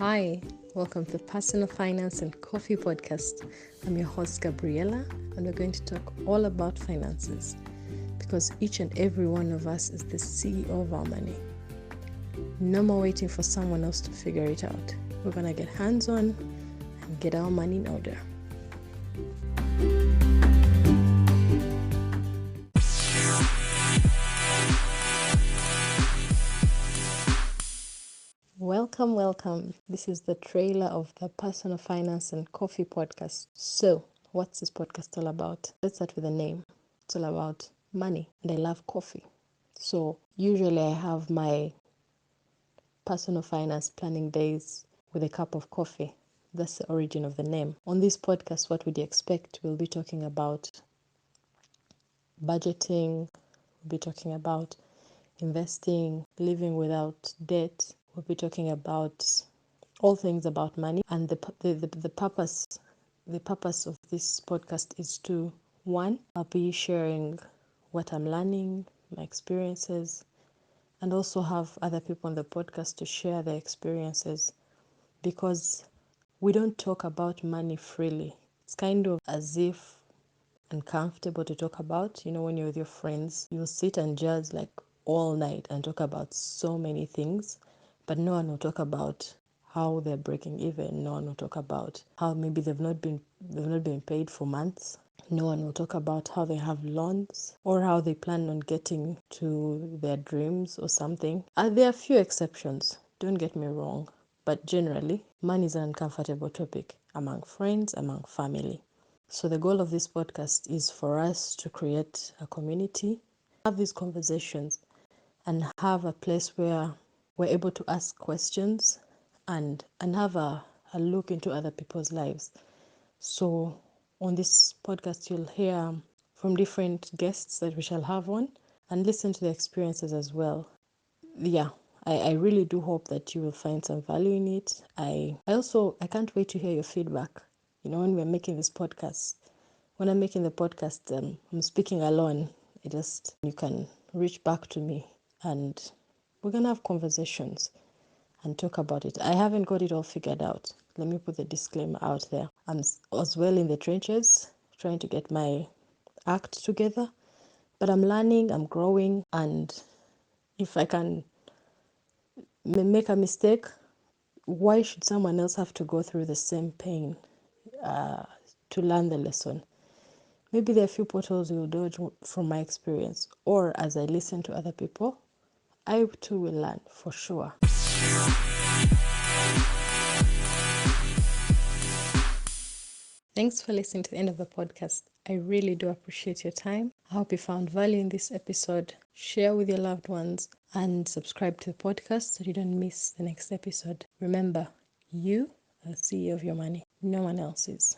Hi, welcome to the Personal Finance and Coffee podcast. I'm your host, Gabriella, and we're going to talk all about finances because each and every one of us is the CEO of our money. No more waiting for someone else to figure it out. We're going to get hands-on and get our money in order. Welcome. This is the trailer of the Personal Finance and Coffee podcast. So, what's this podcast all about? Let's start with the name. It's all about money, and I love coffee. So, usually I have my personal finance planning days with a cup of coffee. That's the origin of the name. On this podcast, what would you expect? We'll be talking about budgeting, we'll be talking about investing, living without debt. We'll be talking about all things about money, and the purpose of this podcast is to, one, I'll be sharing what I'm learning, my experiences, and also have other people on the podcast to share their experiences, because we don't talk about money freely. It's kind of as if uncomfortable to talk about. When you're with your friends, you'll sit and judge like all night and talk about so many things, but no one will talk about how they're breaking even. No one will talk about how maybe they've not been paid for months. No one will talk about how they have loans or how they plan on getting to their dreams or something. There are a few exceptions, don't get me wrong, but generally money is an uncomfortable topic among friends, among family. So the goal of this podcast is for us to create a community, have these conversations, and have a place where we're able to ask questions and have a look into other people's lives. So on this podcast, you'll hear from different guests that we shall have on and listen to their experiences as well. Yeah, I really do hope that you will find some value in it. I can't wait to hear your feedback. When we're making this podcast, when I'm making the podcast, I'm speaking alone. You can reach back to me and we're going to have conversations and talk about it. I haven't got it all figured out. Let me put the disclaimer out there. I'm as well in the trenches, trying to get my act together, but I'm learning, I'm growing, and if I can make a mistake, why should someone else have to go through the same pain to learn the lesson? Maybe there are a few potholes you'll dodge from my experience, or as I listen to other people, I too will learn for sure. Thanks for listening to the end of the podcast. I really do appreciate your time. I hope you found value in this episode. Share with your loved ones and subscribe to the podcast so you don't miss the next episode. Remember, you are the CEO of your money. No one else is.